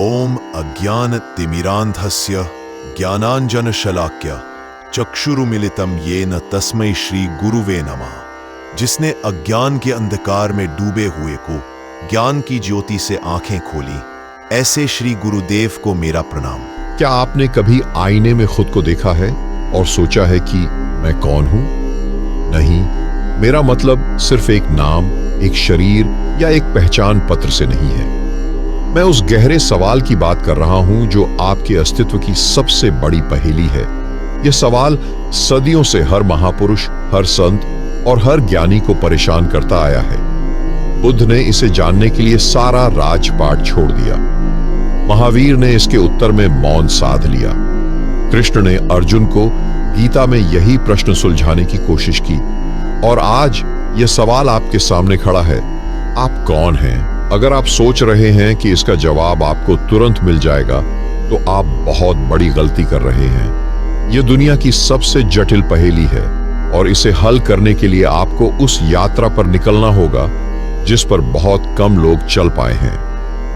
ओम अज्ञानतिमिरान्धस्य ज्ञानांजनशलाक्य चक्षुरुमिलितं येन तस्मै श्री गुरुवे नमः। जिसने अज्ञान के अंधकार में डूबे हुए को ज्ञान की ज्योति से आंखें खोली, ऐसे श्री गुरुदेव को मेरा प्रणाम। क्या आपने कभी आईने में खुद को देखा है और सोचा है कि मैं कौन हूं? नहीं, मेरा मतलब सिर्फ एक नाम, एक शरीर या एक पहचान पत्र से नहीं है। मैं उस गहरे सवाल की बात कर रहा हूं जो आपके अस्तित्व की सबसे बड़ी पहेली है। यह सवाल सदियों से हर महापुरुष, हर संत और हर ज्ञानी को परेशान करता आया है। बुद्ध ने इसे जानने के लिए सारा राजपाट छोड़ दिया। महावीर ने इसके उत्तर में मौन साध लिया। कृष्ण ने अर्जुन को गीता में यही प्रश्न सुलझाने की कोशिश की। और आज यह सवाल आपके सामने खड़ा है, आप कौन हैं? अगर आप सोच रहे हैं कि इसका जवाब आपको तुरंत मिल जाएगा, तो आप बहुत बड़ी गलती कर रहे हैं। यह दुनिया की सबसे जटिल पहेली है और इसे हल करने के लिए आपको उस यात्रा पर निकलना होगा जिस पर बहुत कम लोग चल पाए हैं।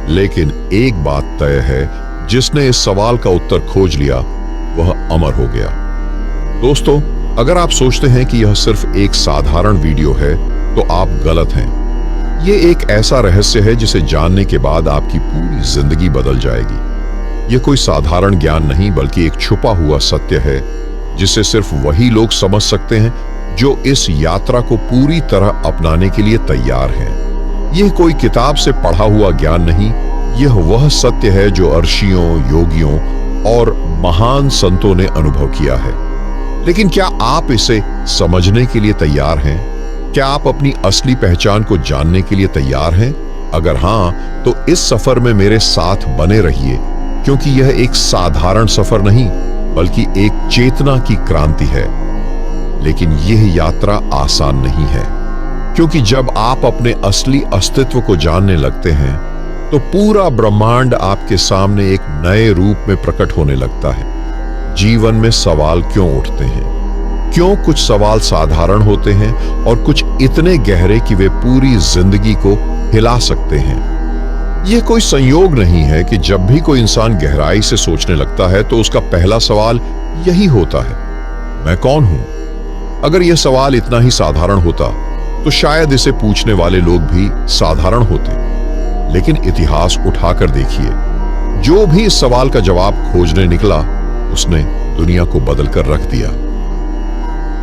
लेकिन एक बात तय है, जिसने इस सवाल का उत्तर खोज लिया वह अमर हो गया। दोस्तों, अगर आप सोचते हैं कि यह सिर्फ एक साधारण वीडियो है तो आप गलत हैं। यह एक ऐसा रहस्य है जिसे जानने के बाद आपकी पूरी जिंदगी बदल जाएगी। यह कोई साधारण ज्ञान नहीं, बल्कि एक छुपा हुआ सत्य है जिसे सिर्फ वही लोग समझ सकते हैं जो इस यात्रा को पूरी तरह अपनाने के लिए तैयार हैं। यह कोई किताब से पढ़ा हुआ ज्ञान नहीं, यह वह सत्य है जो ऋषियों, योगियों और महान संतों ने अनुभव किया है। लेकिन क्या आप इसे समझने के लिए तैयार हैं? क्या आप अपनी असली पहचान को जानने के लिए तैयार हैं? अगर हां, तो इस सफर में मेरे साथ बने रहिए, क्योंकि यह एक साधारण सफर नहीं, बल्कि एक चेतना की क्रांति है। लेकिन यह यात्रा आसान नहीं है, क्योंकि जब आप अपने असली अस्तित्व को जानने लगते हैं, तो पूरा ब्रह्मांड आपके सामने एक नए रूप में प्रकट होने लगता है। जीवन में सवाल क्यों उठते हैं? क्यों कुछ सवाल साधारण होते हैं और कुछ इतने गहरे कि वे पूरी जिंदगी को हिला सकते हैं? यह कोई संयोग नहीं है कि जब भी कोई इंसान गहराई से सोचने लगता है तो उसका पहला सवाल यही होता है, मैं कौन हूं? अगर यह सवाल इतना ही साधारण होता तो शायद इसे पूछने वाले लोग भी साधारण होते। लेकिन इतिहास उठाकर देखिए, जो भी इस सवाल का जवाब खोजने निकला, उसने दुनिया को बदल कर रख दिया।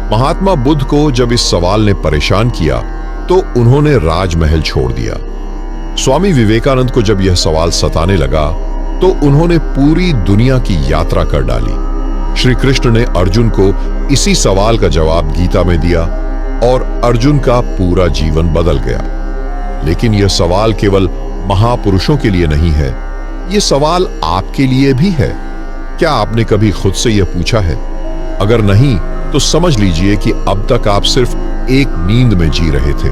महात्मा बुद्ध को जब इस सवाल ने परेशान किया तो उन्होंने राजमहल छोड़ दिया। स्वामी विवेकानंद को जब यह सवाल सताने लगा तो उन्होंने पूरी दुनिया की यात्रा कर डाली। श्री कृष्ण ने अर्जुन को इसी सवाल का जवाब गीता में दिया और अर्जुन का पूरा जीवन बदल गया। लेकिन यह सवाल केवल महापुरुषों के लिए नहीं है, यह सवाल आपके लिए भी है। क्या आपने कभी खुद से यह पूछा है? अगर नहीं, तो समझ लीजिए कि अब तक आप सिर्फ एक नींद में जी रहे थे।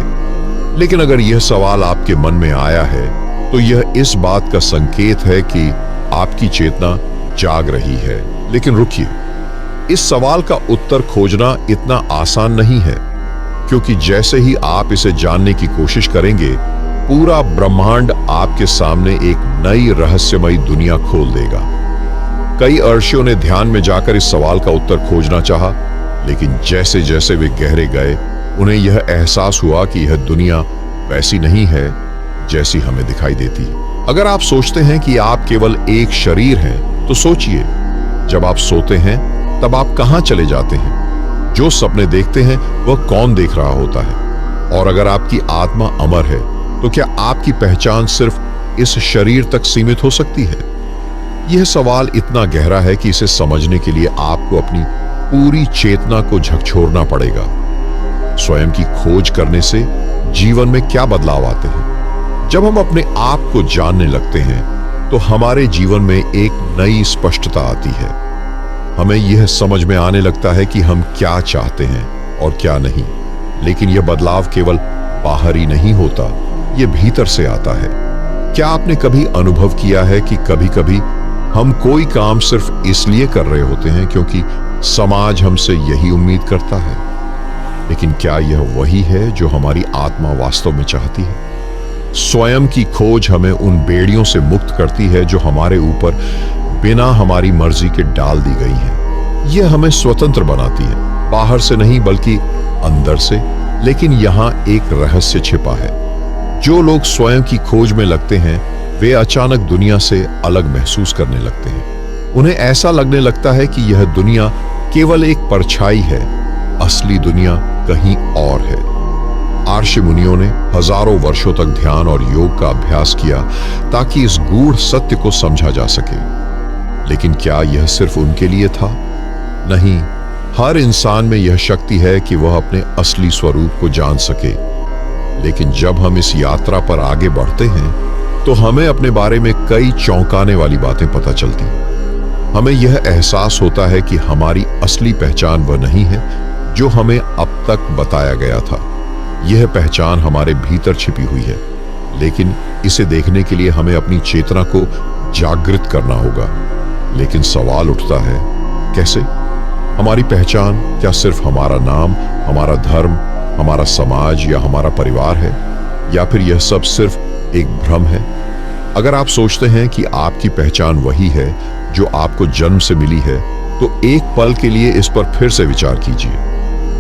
लेकिन अगर यह सवाल आपके मन में आया है, तो यह इस बात का संकेत है कि आपकी चेतना जाग रही है। लेकिन रुकिए, इस सवाल का उत्तर खोजना इतना आसान नहीं है, क्योंकि जैसे ही आप इसे जानने की कोशिश करेंगे, पूरा ब्रह्मांड आपके सामने एक नई रहस्यमयी दुनिया खोल देगा। कई ऋषियों ने ध्यान में जाकर इस सवाल का उत्तर खोजना चाहा, लेकिन जैसे जैसे वे गहरे गए, उन्हें यह एहसास हुआ कि यह दुनिया वैसी नहीं है जैसी हमें दिखाई देती। अगर आप सोचते हैं कि आप केवल एक शरीर हैं, तो सोचिए, जब आप सोते हैं तब आप कहां चले जाते हैं? जो सपने देखते हैं वह कौन देख रहा होता है? और अगर आपकी आत्मा अमर है, तो क्या आपकी पहचान सिर्फ इस शरीर तक सीमित हो सकती है? यह सवाल इतना गहरा है कि इसे समझने के लिए आपको अपनी पूरी चेतना को झकझोरना पड़ेगा। स्वयं की खोज करने से जीवन में क्या बदलाव आते हैं? जब हम अपने आप को जानने लगते हैं, तो हमारे जीवन में एक नई स्पष्टता आती है। हमें यह समझ में आने लगता है कि हम क्या चाहते हैं और क्या नहीं। लेकिन यह बदलाव केवल बाहरी नहीं होता, यह भीतर से आता है। क्या आपने कभी अनुभव किया है कि कभी-कभी हम कोई काम सिर्फ इसलिए कर रहे होते हैं क्योंकि समाज हमसे यही उम्मीद करता है? लेकिन क्या यह वही है जो हमारी आत्मा वास्तव में चाहती है? स्वयं की खोज हमें उन बेड़ियों से मुक्त करती है जो हमारे ऊपर बिना हमारी मर्जी के डाल दी गई हैं। यह हमें स्वतंत्र बनाती है, बाहर से नहीं बल्कि अंदर से। लेकिन यहाँ एक रहस्य छिपा है। जो लोग स्वयं की खोज में लगते हैं वे अचानक दुनिया से अलग महसूस करने लगते हैं। उन्हें ऐसा लगने लगता है कि यह दुनिया केवल एक परछाई है, असली दुनिया कहीं और है। आर्षि मुनियों ने हजारों वर्षों तक ध्यान और योग का अभ्यास किया ताकि इस गूढ़ सत्य को समझा जा सके। लेकिन क्या यह सिर्फ उनके लिए था? नहीं, हर इंसान में यह शक्ति है कि वह अपने असली स्वरूप को जान सके। लेकिन जब हम इस यात्रा पर आगे बढ़ते हैं तो हमें अपने बारे में कई चौंकाने वाली बातें पता चलती हैं। हमें यह एहसास होता है कि हमारी असली पहचान वह नहीं है जो हमें अब तक बताया गया था। यह पहचान हमारे भीतर छिपी हुई है, लेकिन इसे देखने के लिए हमें अपनी चेतना को जागृत करना होगा। लेकिन सवाल उठता है, कैसे? हमारी पहचान क्या सिर्फ हमारा नाम, हमारा धर्म, हमारा समाज या हमारा परिवार है, या फिर यह सब सिर्फ एक भ्रम है? अगर आप सोचते हैं कि आपकी पहचान वही है जो आपको जन्म से मिली है, तो एक पल के लिए इस पर फिर से विचार कीजिए।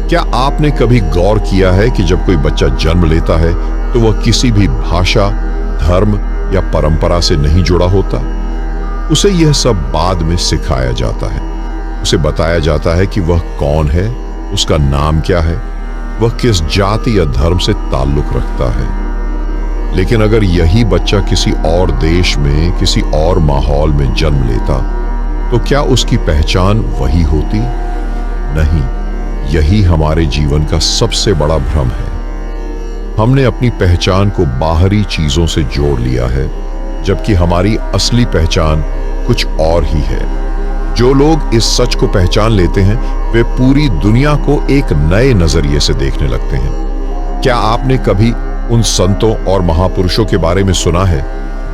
क्या आपने कभी गौर किया है कि जब कोई बच्चा जन्म लेता है तो वह किसी भी भाषा, धर्म या परंपरा से नहीं जुड़ा होता? उसे यह सब बाद में सिखाया जाता है। उसे बताया जाता है कि वह कौन है, उसका नाम क्या है, वह किस जाति या धर्म से ताल्लुक रखता है। लेकिन अगर यही बच्चा किसी और देश में, किसी और माहौल में जन्म लेता, तो क्या उसकी पहचान वही होती? नहीं, यही हमारे जीवन का सबसे बड़ा भ्रम है। हमने अपनी पहचान को बाहरी चीजों से जोड़ लिया है, जबकि हमारी असली पहचान कुछ और ही है। जो लोग इस सच को पहचान लेते हैं वे पूरी दुनिया को एक नए नजरिए से देखने लगते हैं। क्या आपने कभी उन संतों और महापुरुषों के बारे में सुना है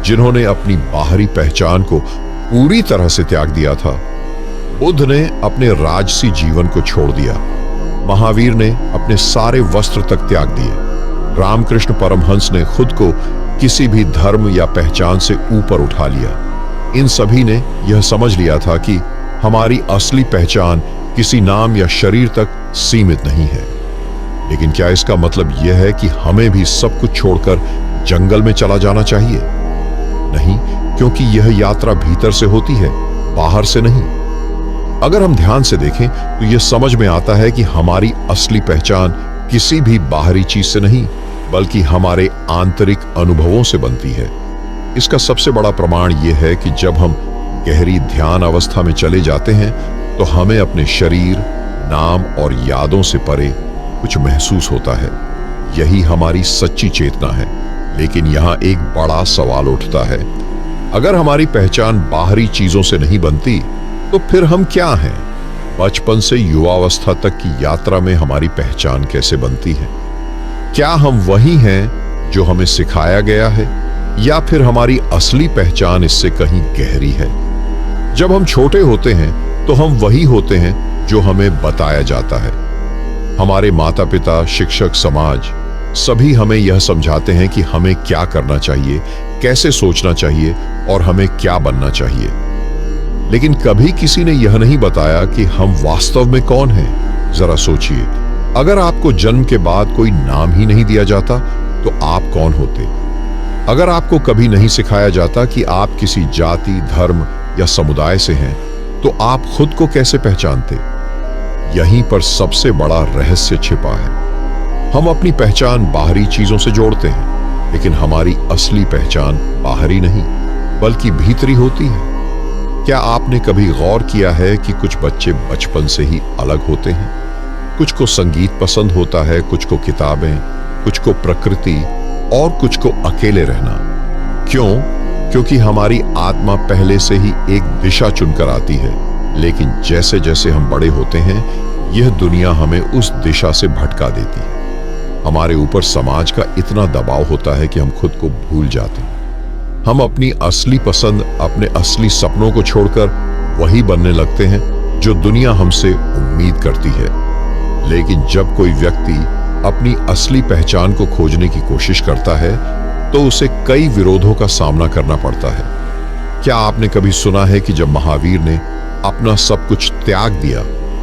जिन्होंने अपनी बाहरी पहचान को पूरी तरह से त्याग दिया था? बुद्ध ने अपने राजसी जीवन को छोड़ दिया, महावीर ने अपने सारे वस्त्र तक त्याग दिए, रामकृष्ण परमहंस ने खुद को किसी भी धर्म या पहचान से ऊपर उठा लिया। इन सभी ने यह समझ लिया था कि हमारी असली पहचान किसी नाम या शरीर तक सीमित नहीं है। लेकिन क्या इसका मतलब यह है कि हमें भी सब कुछ छोड़कर जंगल में चला जाना चाहिए? नहीं, क्योंकि यह यात्रा भीतर से होती है, बाहर से नहीं। अगर हम ध्यान से देखें तो यह समझ में आता है कि हमारी असली पहचान किसी भी बाहरी चीज से नहीं बल्कि हमारे आंतरिक अनुभवों से बनती है। इसका सबसे बड़ा प्रमाण यह है कि जब हम गहरी ध्यान अवस्था में चले जाते हैं तो हमें अपने शरीर, नाम और यादों से परे कुछ महसूस होता है। यही हमारी सच्ची चेतना है। लेकिन यहाँ एक बड़ा सवाल उठता है, अगर हमारी पहचान बाहरी चीजों से नहीं बनती तो फिर हम क्या हैं? बचपन से युवावस्था तक की यात्रा में हमारी पहचान कैसे बनती है? क्या हम वही हैं जो हमें सिखाया गया है, या फिर हमारी असली पहचान इससे कहीं गहरी है? जब हम छोटे होते हैं तो हम वही होते हैं जो हमें बताया जाता है। हमारे माता पिता, शिक्षक, समाज सभी हमें यह समझाते हैं कि हमें क्या करना चाहिए, कैसे सोचना चाहिए और हमें क्या बनना चाहिए। लेकिन कभी किसी ने यह नहीं बताया कि हम वास्तव में कौन हैं। जरा सोचिए, अगर आपको जन्म के बाद कोई नाम ही नहीं दिया जाता तो आप कौन होते? अगर आपको कभी नहीं सिखाया जाता कि आप किसी जाति, धर्म या समुदाय से हैं, तो आप खुद को कैसे पहचानते? यहीं पर सबसे बड़ा रहस्य छिपा है। हम अपनी पहचान बाहरी चीजों से जोड़ते हैं, लेकिन हमारी असली पहचान बाहरी नहीं बल्कि भीतरी होती है। क्या आपने कभी गौर किया है कि कुछ बच्चे बचपन से ही अलग होते हैं? कुछ को संगीत पसंद होता है, कुछ को किताबें, कुछ को प्रकृति और कुछ को अकेले रहना। क्यों? क्योंकि हमारी आत्मा पहले से ही एक दिशा चुनकर आती है, लेकिन जैसे जैसे हम बड़े होते हैं यह दुनिया हमें उस दिशा से भटका देती है। हमारे ऊपर समाज का इतना दबाव होता है कि हम खुद को भूल जाते हैं। हम अपनी असली पसंद, अपने असली सपनों को छोड़कर वही बनने लगते हैं जो दुनिया हमसे उम्मीद करती है। लेकिन जब कोई व्यक्ति अपनी असली पहचान को खोजने की कोशिश करता है तो उसे कई विरोधों का सामना करना पड़ता है। क्या आपने कभी सुना है कि जब महावीर ने अपना सब कुछ त्याग दिया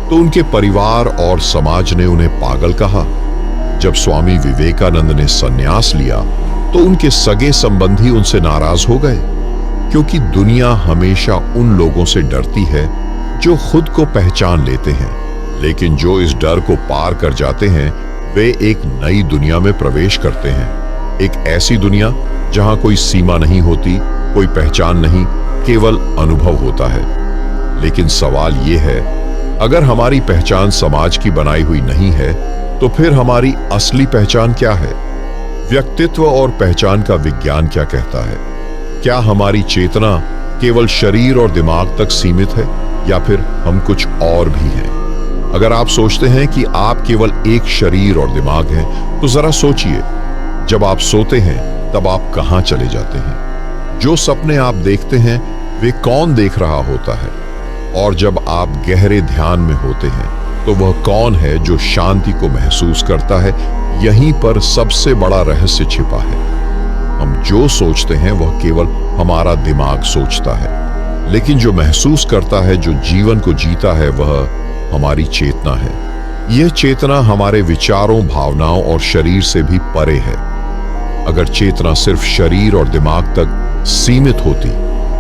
तो उनके परिवार और समाज ने उन्हें पागल कहा? जब स्वामी विवेकानंद ने संन्यास लिया तो उनके सगे संबंधी उनसे नाराज हो गए, क्योंकि दुनिया हमेशा उन लोगों से डरती है जो खुद को पहचान लेते हैं, लेकिन जो इस डर को पार कर जाते हैं वे एक नई दुनिया में प्रवेश करते हैं। एक ऐसी दुनिया जहां कोई सीमा नहीं होती, कोई पहचान नहीं, केवल अनुभव होता है। लेकिन सवाल यह है, अगर हमारी पहचान समाज की बनाई हुई नहीं है तो फिर हमारी असली पहचान क्या है? व्यक्तित्व और पहचान का विज्ञान क्या कहता है? क्या हमारी चेतना केवल शरीर और दिमाग तक सीमित है या फिर हम कुछ और भी हैं? अगर आप सोचते हैं कि आप केवल एक शरीर और दिमाग हैं, तो जरा सोचिए, जब आप सोते हैं तब आप कहां चले जाते हैं? जो सपने आप देखते हैं वे कौन देख रहा होता है? और जब आप गहरे ध्यान में होते हैं तो वह कौन है जो शांति को महसूस करता है? यहीं पर सबसे बड़ा रहस्य छिपा है। हम जो सोचते हैं वह केवल हमारा दिमाग सोचता है, लेकिन जो महसूस करता है, जो जीवन को जीता है, वह हमारी चेतना है। यह चेतना हमारे विचारों, भावनाओं और शरीर से भी परे है। अगर चेतना सिर्फ शरीर और दिमाग तक सीमित होती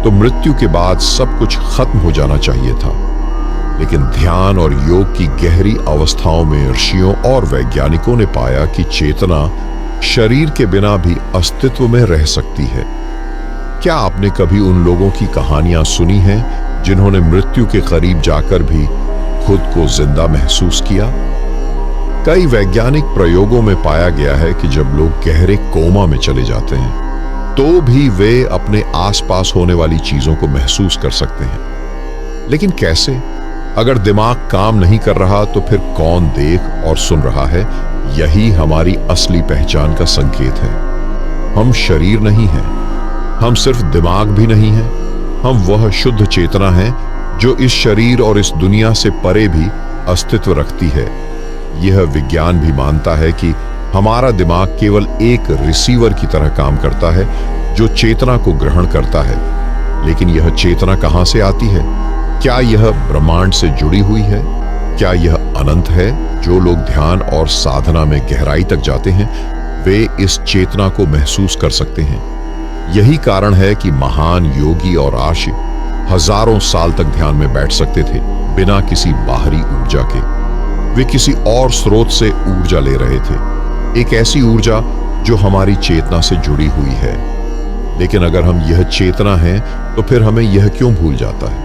तो मृत्यु के बाद सब कुछ खत्म हो जाना चाहिए था। लेकिन ध्यान और योग की गहरी अवस्थाओं में ऋषियों और वैज्ञानिकों ने पाया कि चेतना शरीर के बिना भी अस्तित्व में रह सकती है। क्या आपने कभी उन लोगों की कहानियां सुनी हैं जिन्होंने मृत्यु के करीब जाकर भी खुद को जिंदा महसूस किया? कई वैज्ञानिक प्रयोगों में पाया गया है कि जब लोग गहरे कोमा में चले जाते हैं तो भी वे अपने आसपास होने वाली चीजों को महसूस कर सकते हैं। लेकिन कैसे? अगर दिमाग काम नहीं कर रहा तो फिर कौन देख और सुन रहा है? यही हमारी असली पहचान का संकेत है। हम शरीर नहीं हैं, हम सिर्फ दिमाग भी नहीं हैं, हम वह शुद्ध चेतना है जो इस शरीर और इस दुनिया से परे भी अस्तित्व रखती है। यह विज्ञान भी मानता है कि हमारा दिमाग केवल एक रिसीवर की तरह काम करता है जो चेतना को ग्रहण करता है। लेकिन यह चेतना कहां से आती है? क्या यह ब्रह्मांड से जुड़ी हुई है? क्या यह अनंत है? जो लोग ध्यान और साधना में गहराई तक जाते हैं वे इस चेतना को महसूस कर सकते हैं। यही कारण है कि महान योगी और ऋषि हजारों साल तक ध्यान में बैठ सकते थे बिना किसी बाहरी ऊर्जा के। वे किसी और स्रोत से ऊर्जा ले रहे थे, एक ऐसी ऊर्जा जो हमारी चेतना से जुड़ी हुई है। लेकिन अगर हम यह चेतना हैं तो फिर हमें यह क्यों भूल जाता है?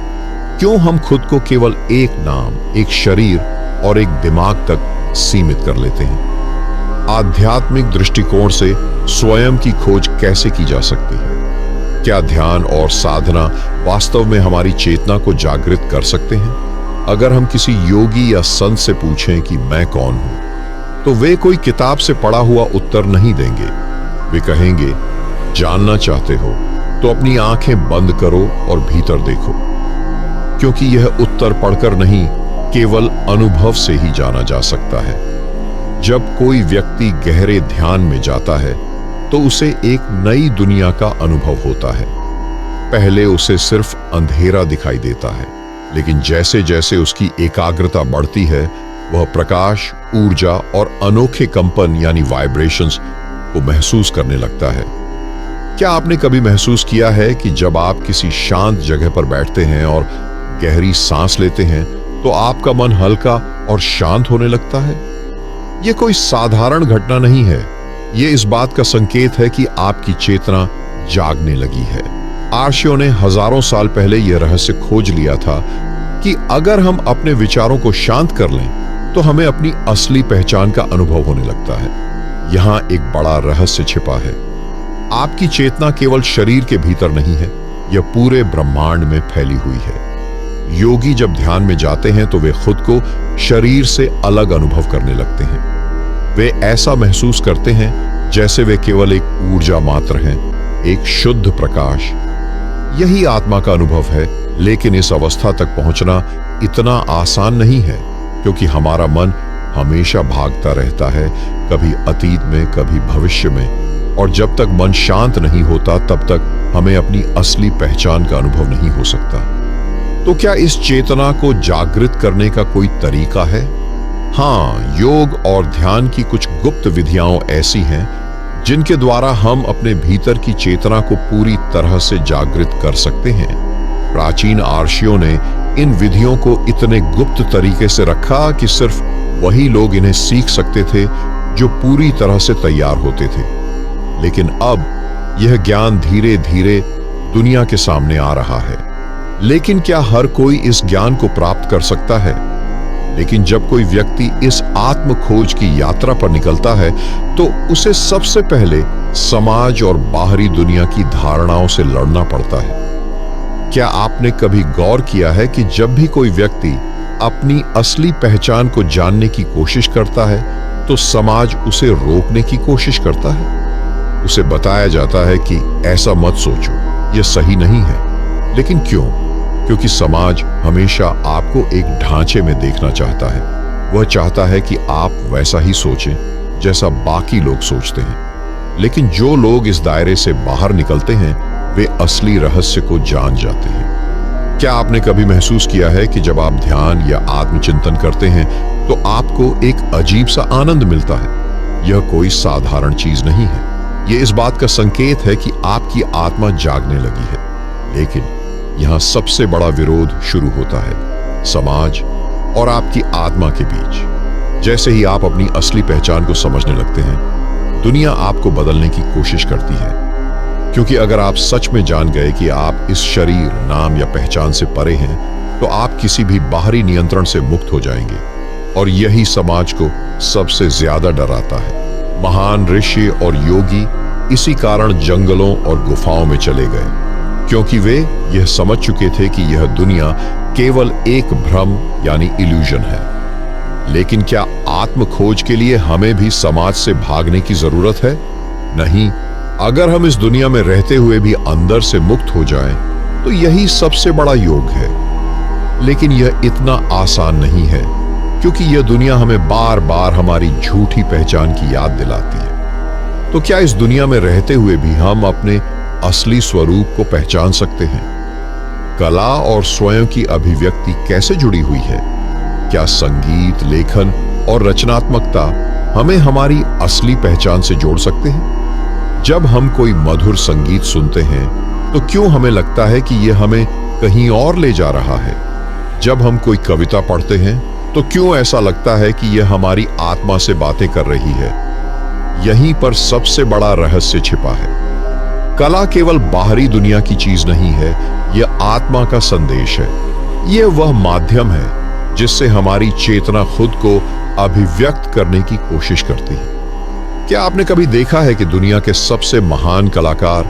क्यों हम खुद को केवल एक नाम, एक शरीर और एक दिमाग तक सीमित कर लेते हैं? आध्यात्मिक दृष्टिकोण से स्वयं की खोज कैसे की जा सकती है? क्या ध्यान और साधना वास्तव में हमारी चेतना को जागृत कर सकते हैं? अगर हम किसी योगी या संत से पूछें कि मैं कौन हूं, तो वे कोई किताब से पढ़ा हुआ उत्तर नहीं देंगे। वे कहेंगे, जानना चाहते हो तो अपनी आंखें बंद करो और भीतर देखो, क्योंकि यह उत्तर पढ़कर नहीं, केवल अनुभव से ही जाना जा सकता है। जब कोई व्यक्ति गहरे ध्यान में जाता है तो उसे एक नई दुनिया का अनुभव होता है। पहले उसे सिर्फ अंधेरा दिखाई देता है, लेकिन जैसे जैसे उसकी एकाग्रता बढ़ती है वह प्रकाश, ऊर्जा और अनोखे कंपन यानी वाइब्रेशंस को महसूस करने लगता है। क्या आपने कभी महसूस किया है कि जब आप किसी शांत जगह पर बैठते हैं और गहरी सांस लेते हैं तो आपका मन हल्का और शांत होने लगता है? यह कोई साधारण घटना नहीं है, यह इस बात का संकेत है कि आपकी चेतना जागने लगी है। ऋषियों ने हजारों साल पहले यह रहस्य खोज लिया था कि अगर हम अपने विचारों को शांत कर लें तो हमें अपनी असली पहचान का अनुभव होने लगता है। यहां एक बड़ा रहस्य छिपा है। आपकी चेतना केवल शरीर के भीतर नहीं है, यह पूरे ब्रह्मांड में फैली हुई है। योगी जब ध्यान में जाते हैं तो वे खुद को शरीर से अलग अनुभव करने लगते हैं। वे ऐसा महसूस करते हैं जैसे वे केवल एक ऊर्जा मात्र हैं, एक शुद्ध प्रकाश। यही आत्मा का अनुभव है, लेकिन इस अवस्था तक पहुंचना इतना आसान नहीं है, क्योंकि हमारा मन हमेशा भागता रहता है, कभी अतीत में, कभी भविष्य में, और जब तक मन शांत नहीं होता तब तक हमें अपनी असली पहचान का अनुभव नहीं हो सकता। तो क्या इस चेतना को जागृत करने का कोई तरीका है? हाँ, योग और ध्यान की कुछ गुप्त विधियां ऐसी हैं जिनके द्वारा हम अपने भीतर की चेतना को पूरी तरह से जागृत कर सकते हैं। प्राचीन आर्षियों ने इन विधियों को इतने गुप्त तरीके से रखा कि सिर्फ वही लोग इन्हें सीख सकते थे जो पूरी तरह से तैयार होते थे। लेकिन अब यह ज्ञान धीरे धीरे दुनिया के सामने आ रहा है। लेकिन क्या हर कोई इस ज्ञान को प्राप्त कर सकता है? लेकिन जब कोई व्यक्ति इस आत्म खोज की यात्रा पर निकलता है तो उसे सबसे पहले समाज और बाहरी दुनिया की धारणाओं से लड़ना पड़ता है। क्या आपने कभी गौर किया है कि जब भी कोई व्यक्ति अपनी असली पहचान को जानने की कोशिश करता है तो समाज उसे रोकने की कोशिश करता है? उसे बताया जाता है कि ऐसा मत सोचो, यह सही नहीं है। लेकिन क्यों? क्योंकि समाज हमेशा आपको एक ढांचे में देखना चाहता है। वह चाहता है कि आप वैसा ही सोचें जैसा बाकी लोग सोचते हैं। लेकिन जो लोग इस दायरे से बाहर निकलते हैं वे असली रहस्य को जान जाते हैं। क्या आपने कभी महसूस किया है कि जब आप ध्यान या आत्मचिंतन करते हैं तो आपको एक अजीब सा आनंद मिलता है? यह कोई साधारण चीज नहीं है। यह इस बात का संकेत है कि आपकी आत्मा जागने लगी है। लेकिन यहां सबसे बड़ा विरोध शुरू होता है, समाज और आपकी आत्मा के बीच। जैसे ही आप अपनी असली पहचान को समझने लगते हैं, दुनिया आपको बदलने की कोशिश करती है। क्योंकि अगर आप सच में जान गए कि आप इस शरीर, नाम या पहचान से परे हैं, तो आप किसी भी बाहरी नियंत्रण से मुक्त हो जाएंगे। और यही समाज को सबसे ज्यादा डराता है। महान ऋषि और योगी इसी कारण जंगलों और गुफाओं में चले गए, क्योंकि वे यह समझ चुके थे कि यह दुनिया केवल एक भ्रम यानी इल्यूजन है। लेकिन क्या आत्म खोज के लिए हमें भी समाज से भागने की जरूरत है? नहीं। अगर हम इस दुनिया में रहते हुए भी अंदर से मुक्त हो जाएं, तो यही सबसे बड़ा योग है। लेकिन यह इतना आसान नहीं है, क्योंकि यह दुनिया हमें बार बार हमारी झूठी पहचान की याद दिलाती है। तो क्या इस दुनिया में रहते हुए भी हम अपने असली स्वरूप को पहचान सकते हैं? कला और स्वयं की अभिव्यक्ति कैसे जुड़ी हुई है? क्या संगीत, लेखन और रचनात्मकता हमें हमारी असली पहचान से जोड़ सकते हैं? जब हम कोई मधुर संगीत सुनते हैं तो क्यों हमें लगता है कि यह हमें कहीं और ले जा रहा है? जब हम कोई कविता पढ़ते हैं तो क्यों ऐसा लगता है कि यह हमारी आत्मा से बातें कर रही है? यहीं पर सबसे बड़ा रहस्य छिपा है। कला केवल बाहरी दुनिया की चीज नहीं है, यह आत्मा का संदेश है। यह वह माध्यम है जिससे हमारी चेतना खुद को अभिव्यक्त करने की कोशिश करती है। क्या आपने कभी देखा है कि दुनिया के सबसे महान कलाकार,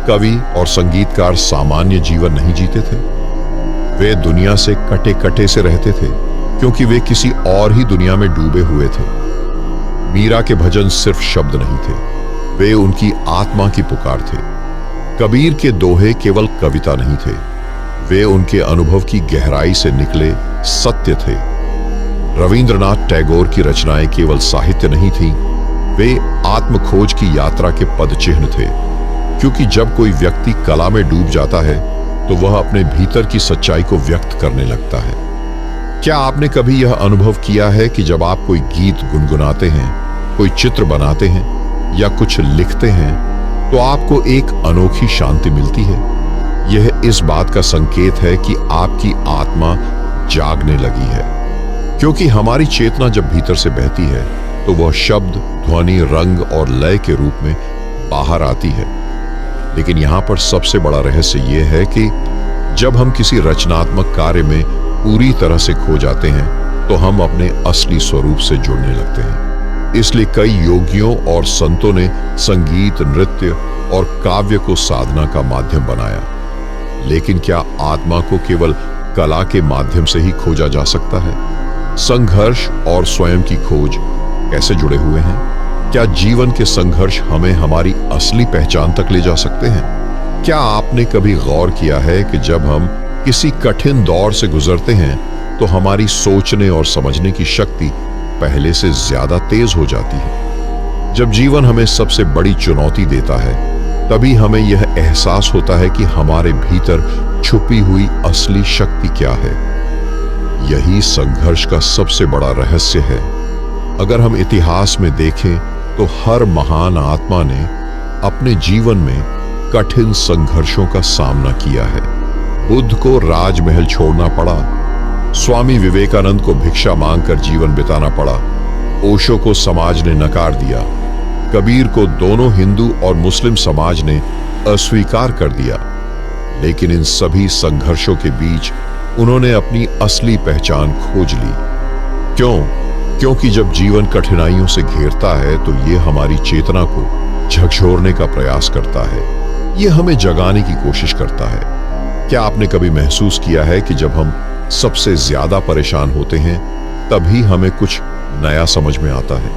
कवि और संगीतकार सामान्य जीवन नहीं जीते थे? वे दुनिया से कटे कटे से रहते थे, क्योंकि वे किसी और ही दुनिया में डूबे हुए थे। मीरा के भजन सिर्फ शब्द नहीं थे, वे उनकी आत्मा की पुकार थे। कबीर के दोहे केवल कविता नहीं थे, वे उनके अनुभव की गहराई से निकले सत्य थे। रविंद्रनाथ टैगोर की रचनाएं केवल साहित्य नहीं थीं, वे आत्मखोज की यात्रा के पद चिन्ह थे। क्योंकि जब कोई व्यक्ति कला में डूब जाता है तो वह अपने भीतर की सच्चाई को व्यक्त करने लगता है। क्या आपने कभी यह अनुभव किया है कि जब आप कोई गीत गुनगुनाते हैं, कोई चित्र बनाते हैं या कुछ लिखते हैं तो आपको एक अनोखी शांति मिलती है? यह इस बात का संकेत है कि आपकी आत्मा जागने लगी है। क्योंकि हमारी चेतना जब भीतर से बहती है तो वह शब्द, ध्वनि, रंग और लय के रूप में बाहर आती है। लेकिन यहां पर सबसे बड़ा रहस्य यह है कि जब हम किसी रचनात्मक कार्य में पूरी तरह से खो जाते हैं तो हम अपने असली स्वरूप से जुड़ने लगते हैं। इसलिए कई योगियों और संतों ने संगीत, नृत्य और काव्य को साधना का माध्यम बनाया। लेकिन क्या आत्मा को केवल कला के माध्यम से ही खोजा जा सकता है? संघर्ष और स्वयं की खोज कैसे जुड़े हुए हैं? क्या जीवन के संघर्ष हमें हमारी असली पहचान तक ले जा सकते हैं? क्या आपने कभी गौर किया है कि जब हम किसी कठिन दौर से गुजरते हैं तो हमारी सोचने और समझने की शक्ति पहले से ज्यादा तेज हो जाती है? जब जीवन हमें सबसे बड़ी चुनौती देता है, तभी हमें यह एहसास होता है कि हमारे भीतर छुपी हुई असली शक्ति क्या है। यही संघर्ष का सबसे बड़ा रहस्य है। अगर हम इतिहास में देखें तो हर महान आत्मा ने अपने जीवन में कठिन संघर्षों का सामना किया है। बुद्ध को राजमहल छोड़ना पड़ा, स्वामी विवेकानंद को भिक्षा मांगकर जीवन बिताना पड़ा, ओशो को समाज ने नकार दिया, कबीर को दोनों हिंदू और मुस्लिम समाज ने अस्वीकार कर दिया। लेकिन इन सभी संघर्षों के बीच उन्होंने अपनी असली पहचान खोज ली। क्यों? क्योंकि जब जीवन कठिनाइयों से घेरता है तो ये हमारी चेतना को झकझोरने का प्रयास करता है, ये हमें जगाने की कोशिश करता है। क्या आपने कभी महसूस किया है कि जब हम सबसे ज्यादा परेशान होते हैं तभी हमें कुछ नया समझ में आता है?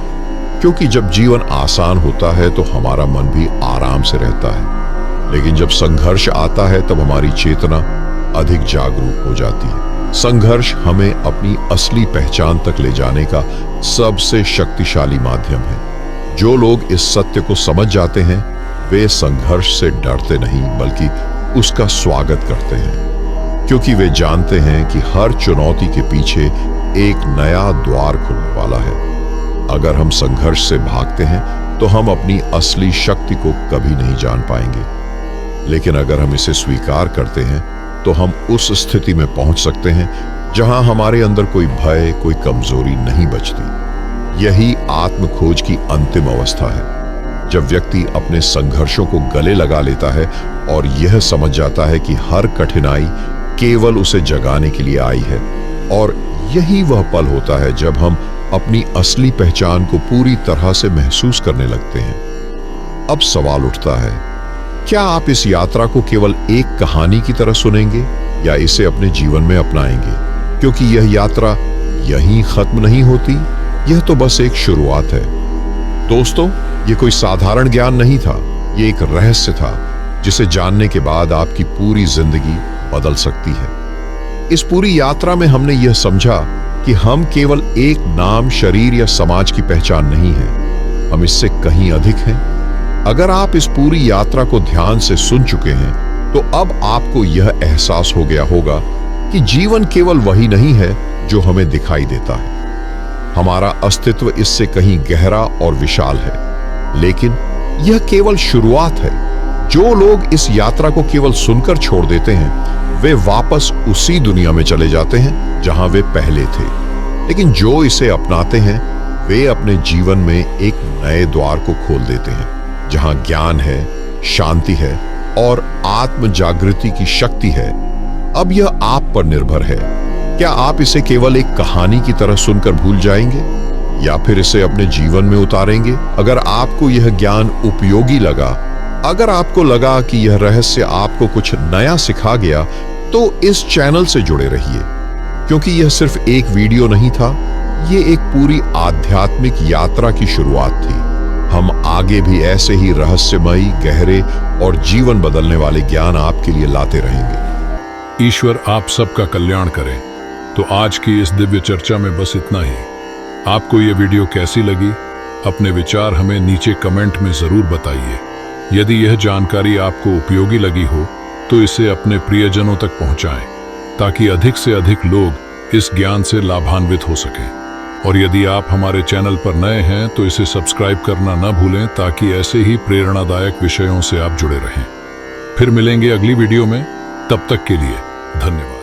क्योंकि जब जीवन आसान होता है तो हमारा मन भी आराम से रहता है, लेकिन जब संघर्ष आता है तब हमारी चेतना अधिक जागरूक हो जाती है। संघर्ष हमें अपनी असली पहचान तक ले जाने का सबसे शक्तिशाली माध्यम है। जो लोग इस सत्य को समझ जाते हैं वे संघर्ष से डरते नहीं बल्कि उसका स्वागत करते हैं, क्योंकि वे जानते हैं कि हर चुनौती के पीछे एक नया द्वार खुलने वाला है। अगर हम संघर्ष से भागते हैं तो हम अपनी असली शक्ति को कभी नहीं जान पाएंगे, लेकिन अगर हम इसे स्वीकार करते हैं तो हम उस स्थिति में पहुंच सकते हैं जहां हमारे अंदर कोई भय, कोई कमजोरी नहीं बचती। यही आत्म खोज की अंतिम अवस्था है, जब व्यक्ति अपने संघर्षों को गले लगा लेता है और यह समझ जाता है कि हर कठिनाई केवल उसे जगाने के लिए आई है। और यही वह पल होता है जब हम अपनी असली पहचान को पूरी तरह से महसूस करने लगते हैं। अब सवाल उठता है, क्या आप इस यात्रा को केवल एक कहानी की तरह सुनेंगे या इसे अपने जीवन में अपनाएंगे? क्योंकि यह यात्रा यहीं खत्म नहीं होती, यह तो बस एक शुरुआत है। दोस्तों, यह कोई साधारण ज्ञान नहीं था, यह एक रहस्य था जिसे जानने के बाद आपकी पूरी जिंदगी बदल सकती है। इस पूरी यात्रा में हमने यह समझा कि हम केवल एक नाम, शरीर या समाज की पहचान नहीं है, हम इससे कहीं अधिक हैं। अगर आप इस पूरी यात्रा को ध्यान से सुन चुके हैं तो अब आपको यह एहसास हो गया होगा कि जीवन केवल वही नहीं है जो हमें दिखाई देता है। हमारा अस्तित्व इससे कहीं गहरा और विशाल है, लेकिन यह केवल शुरुआत है। जो लोग इस यात्रा को केवल सुनकर छोड़ देते हैं वे वापस उसी दुनिया में चले जाते हैं जहां वे पहले थे, लेकिन जो इसे अपनाते हैं वे अपने जीवन में एक नए द्वार को खोल देते हैं, जहां ज्ञान है, शांति है और आत्म जागृति की शक्ति है। अब यह आप पर निर्भर है, क्या आप इसे केवल एक कहानी की तरह सुनकर भूल जाएंगे या फिर इसे अपने जीवन में उतारेंगे? अगर आपको यह ज्ञान उपयोगी लगा, अगर आपको लगा कि यह रहस्य आपको कुछ नया सिखा गया, तो इस चैनल से जुड़े रहिए, क्योंकि यह सिर्फ एक वीडियो नहीं था, यह एक पूरी आध्यात्मिक यात्रा की शुरुआत थी। हम आगे भी ऐसे ही रहस्यमयी, गहरे और जीवन बदलने वाले ज्ञान आपके लिए लाते रहेंगे। ईश्वर आप सबका कल्याण करे। तो आज की इस दिव्य चर्चा में बस इतना ही। आपको ये वीडियो कैसी लगी? अपने विचार हमें नीचे कमेंट में जरूर बताइए। यदि यह जानकारी आपको उपयोगी लगी हो तो इसे अपने प्रियजनों तक पहुंचाएं, ताकि अधिक से अधिक लोग इस ज्ञान से लाभान्वित हो सकें। और यदि आप हमारे चैनल पर नए हैं तो इसे सब्सक्राइब करना न भूलें, ताकि ऐसे ही प्रेरणादायक विषयों से आप जुड़े रहें। फिर मिलेंगे अगली वीडियो में, तब तक के लिए धन्यवाद।